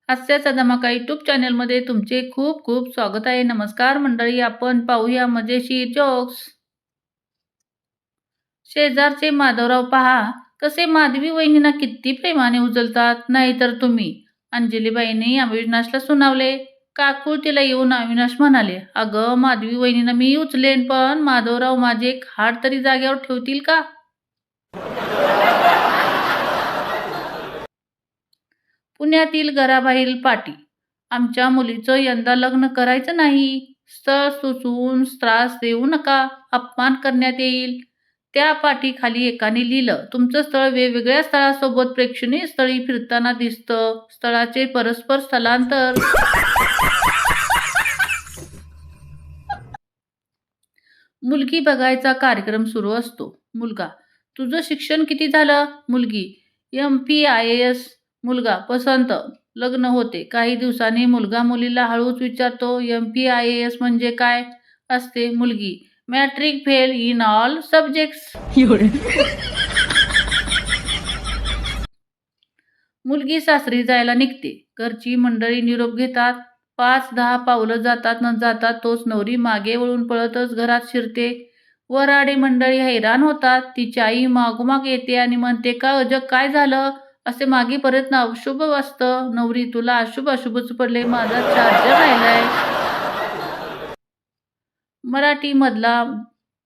हास्याचा धमाका यूट्यूब चॅनलमध्ये तुमचे खूप खूप स्वागत आहे. नमस्कार मंडळी, आपण पाहूया मजेशीर जोक्स. शेजारचे माधवराव पहा कसे माधवी वहिनींना किती प्रेमाने उचलतात. नाहीतर तुम्ही. अंजलीबाईंनी अविनाशला सुनावले. काकुळतीला येऊन अविनाश म्हणाले, अगं माधवी वहिनींना मी उचलेन, पण माधवराव माझे एक हाड तरी जागेवर ठेवतील का? पुण्यातील घराबाहेरील पाटी. आमच्या मुलीचं यंदा लग्न करायचं नाही. स्थळ सुचवून त्रास देऊ नका, अपमान करण्यात येईल. त्या पाटीखाली एकाने लिहिलं, तुमचं स्थळ वेगवेगळ्या स्थळासोबत प्रेक्षणीय स्थळी फिरताना दिसतं. स्थळाचे परस्पर स्थलांतर. मुलगी बघायचा कार्यक्रम सुरू असतो. मुलगा, तुझं शिक्षण किती झालं? मुलगी, MPIS. मुलगा, पसंत. लग्न होते. काही दिवसांनी मुलगा मुलीला हळूच विचारतो, MPIS म्हणजे काय असते? मुलगी, matric fail in all subjects. मुलगी सासरी जायला निघते. घरची मंडळी निरोप घेतात. 5-10 पावलं जातात न जातात तोच नवरी मागे वळून पळतच घरात शिरते. वऱ्हाडी मंडळी हैराण होतात. तिची आई मागोमाग येते आणि म्हणते, का जग काय झालं? असे मागे परत ना अशुभ वाचतं. नवरी, तुला अशुभ अशुभच पडले, माझा चार्जर राहिलाय. मराठीमधला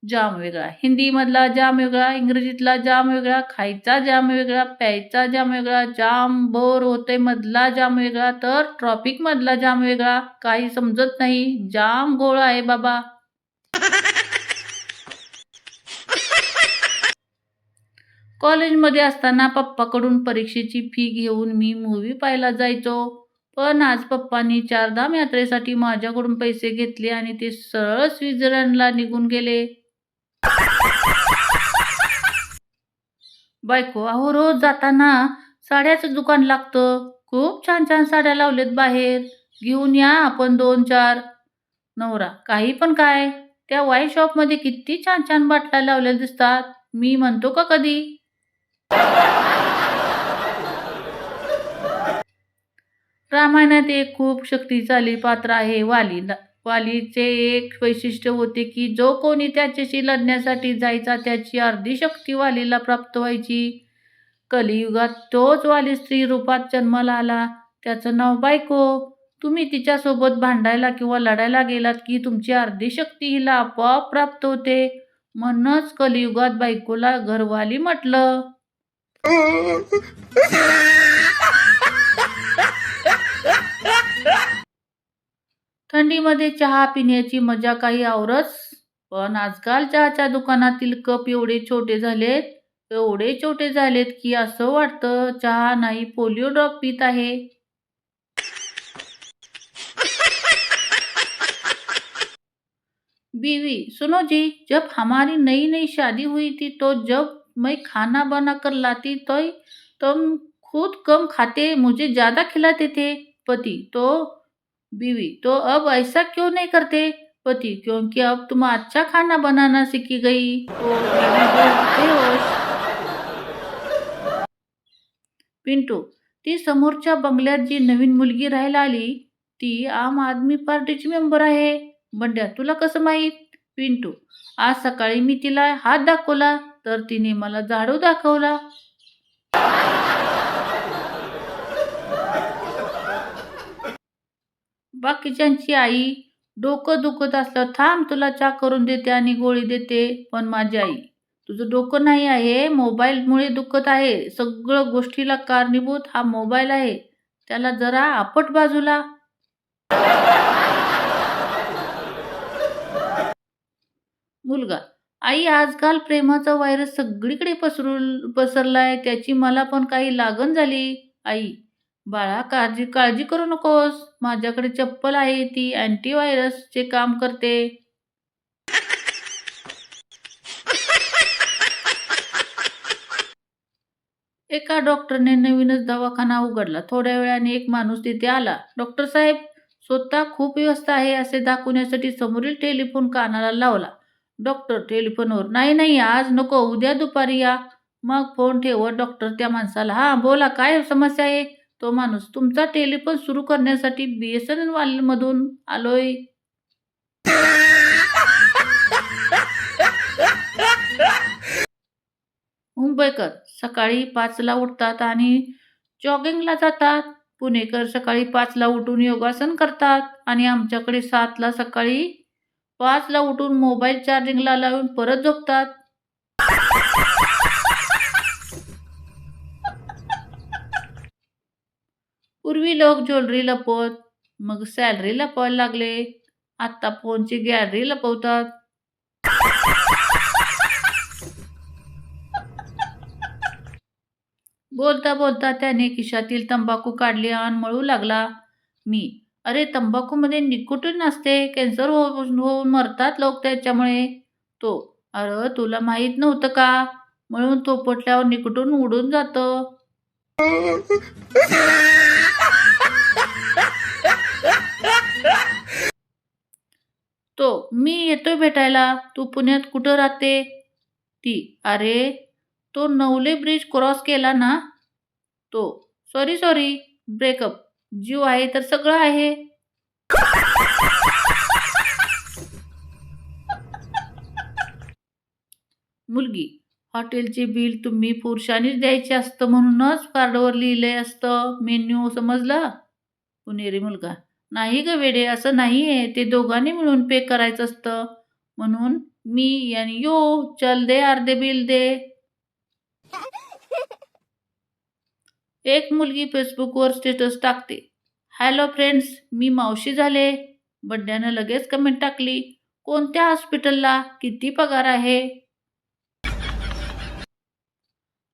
जाम वेगळा, हिंदीमधला जाम वेगळा, इंग्रजीतला जाम वेगळा, खायचा जाम वेगळा, प्यायचा जाम वेगळा, जाम बोर होते मधला जाम वेगळा, तर ट्रॉफिकमधला जाम वेगळा. काही समजत नाही. जाम गोळ आहे बाबा. कॉलेजमध्ये असताना पप्पाकडून परीक्षेची फी घेऊन मी मूव्ही पाहायला जायचो. पण आज पप्पांनी चारधाम यात्रेसाठी माझ्याकडून पैसे घेतले आणि ते सरळ स्वित्झर्लंडला निघून गेले. बायको, अहो रोज जाताना साड्याचं दुकान लागतं. खूप छान छान साड्या लावलेत बाहेर. घेऊन या आपण 2-4. नवरा, काही पण काय? त्या वाईन शॉपमध्ये किती छान छान बाटल्या लावलेल्या दिसतात. मी म्हणतो का कधी? रामायणात एक खूप शक्तिशाली पात्र आहे, वाली. वालीचे एक वैशिष्ट्य होते की जो कोणी त्याच्याशी लढण्यासाठी जायचा त्याची अर्धी शक्ती वालीला प्राप्त व्हायची. कलियुगात तोच वाली स्त्री रूपात जन्माला आला. त्याचं नाव बायको. तुम्ही तिच्यासोबत भांडायला किंवा लढायला गेलात की तुमची अर्धी शक्ती हिला आपोआप प्राप्त होते. म्हणूनच कलियुगात बायकोला घरवाली म्हटलं. थंडीमध्ये चहा पिण्याची मजा काही औरच. पण आजकाल चहाच्या दुकानातील कप एवढे छोटे झालेत की असं वाटतं चहा नाही, पोलिओ ड्रॉप पित आहे. बीवी, सुनो जी, जब हमारी नई नई शादी हुई थी तो जब मैं खाना बना कर लाती तो तुम खुद कम खाते, मुझे ज्यादा खिलाते थे. पति, तो बीवी, तो अब ऐसा क्यों नहीं करते? पति, क्योंकि अब तुम अच्छा खाना बनाना सीखी गई. तो बीवी बेहोश. पिंटू, ती समोरच्या बंगल्यात जी नवीन मुलगी राहायला आली ती आम आदमी पार्टीची मेंबर आहे. बंड्या, तुला कसं माहीत? पिंटू, आज सकाळी मी तिला हात दाखवला तर तिने मला झाडू दाखवला. बाकीच्यांची आई, डोकं दुखत असलं थांब तुला चहा करून देते आणि गोळी देते. पण माझी आई, तुझं डोकं नाही आहे, मोबाईलमुळे दुखत आहे. सगळं गोष्टीला कारणीभूत हा मोबाईल आहे. त्याला जरा आपट बाजूला. मुलगा, आई, आजकाल प्रेमाचा व्हायरस सगळीकडे पसरलाय, त्याची मला पण काही लागण झाली. आई, बाळा, काळजी काळजी करू नकोस. माझ्याकडे चप्पल आहे, ती अँटीव्हायरसचे काम करते. एका डॉक्टरने नवीनच दवाखाना उघडला. थोड्या वेळाने एक माणूस तिथे आला. डॉक्टर साहेब, स्वतः खूप व्यवस्था आहे असे दाखवण्यासाठी समोरील टेलिफोन कानाला लावला. डॉक्टर टेलिफोनवर, नाही नाही, आज नको, उद्या दुपारी या. मग फोन ठेवत डॉक्टर त्या माणसाला, हां बोला, काय समस्या आहे? तो माणूस, तुमचा टेलिफोन सुरू करण्यासाठी BSNL वाल्यांमधून आलोय. मुंबईकर सकाळी 5ला उठतात आणि जॉगिंगला जातात. पुणेकर सकाळी 5ला उठून योगासन करतात आणि आमच्याकडे 7ला सकाळी 5ला उठून मोबाईल चार्जिंगला लावून परत झोपतात. पूर्वी लोक ज्वेलरी लपवत, मग सॅलरी लपवायला लागले. आता फोनची गॅलरी लपवतात. बोलता बोलता त्याने खिशातील तंबाखू काढली आणि मळू लागला. मी, अरे तंबाखूमध्ये निकोटीन असते, कॅन्सर होऊन मरतात लोक त्याच्यामुळे. तो, अरे तुला माहित नव्हतं का? म्हणून तो पटल्यावर निकोटीन उडून जातं. तो, मी येतोय भेटायला. तू पुण्यात कुठं राहते? ती, अरे तो नवले ब्रिज क्रॉस केला ना? तो, सॉरी सॉरी, ब्रेकअप. जीव आहे तर सगळं आहे. मुलगी, हॉटेलचे बिल तुम्ही पुरुषांनीच द्यायचे असतं म्हणूनच कार्डवर लिहिलंय असतं मेन्यू, समजलं? पुणेरी मुलगा, नाही ग वेडे, असं नाहीये, ते दोघांनी मिळून पे करायचं असतं. म्हणून मी आणि यो, चल दे अर्धे बिल दे. एक मुलगी फेसबुकवर स्टेटस टाकते, हॅलो फ्रेंड्स, मी मावशी झाले. बड्यानं लगेच कमेंट टाकली, कोणत्या हॉस्पिटलला, किती पगार आहे?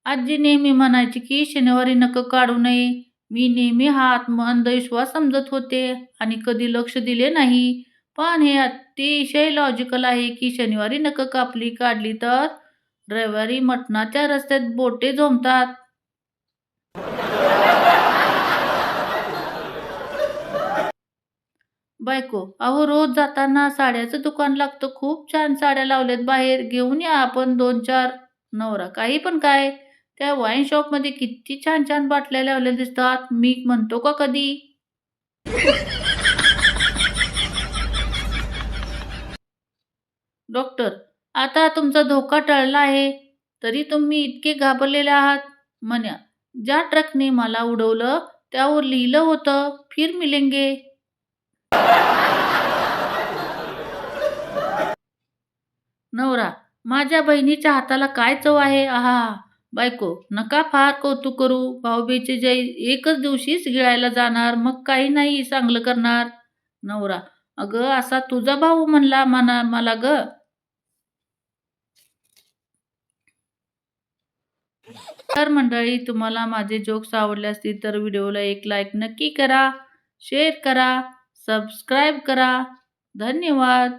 आजी नेहमी म्हणायची की शनिवारी नखं काढू नये. मी नेहमी हा अंधविश्वास समजत होते आणि कधी लक्ष दिले नाही. पण हे अतिशय लॉजिकल आहे की शनिवारी नखं काढली तर रविवारी मटणाच्या रस्त्यात बोटे झोंबतात. बायको, अहो रोज जाताना साड्याचं दुकान लागतं, खूप छान साड्या लावल्यात बाहेर, घेऊन या आपण 2-4. नवरा, काही पण काय? त्या वाईन शॉपमध्ये किती छान छान बाटल्या लावलेल्या दिसतात, मी म्हणतो का कधी? डॉक्टर, आता तुमचा धोका टळला आहे, तरी तुम्ही इतके घाबरलेले आहात. म्हण्या, ज्या ट्रकने मला उडवलं त्यावर लिहिलं होतं फिर मिलेंगे. नवरा, माझ्या बहिणीच्या हाताला काय चव आहे, आहा. बायको, नका फार कौतुक करू, भाऊबीजेच्या जय एकच दिवशीच गिळायला जाणार, मग काही नाही चांगलं करणार. नवरा, अगं असा तुझा भाऊ म्हणला मला ग. तर मंडळी, तुम्हाला माझे जोक्स आवडले असतील तर व्हिडिओला एक लाईक नक्की करा, शेअर करा, सबस्क्राईब करा. धन्यवाद.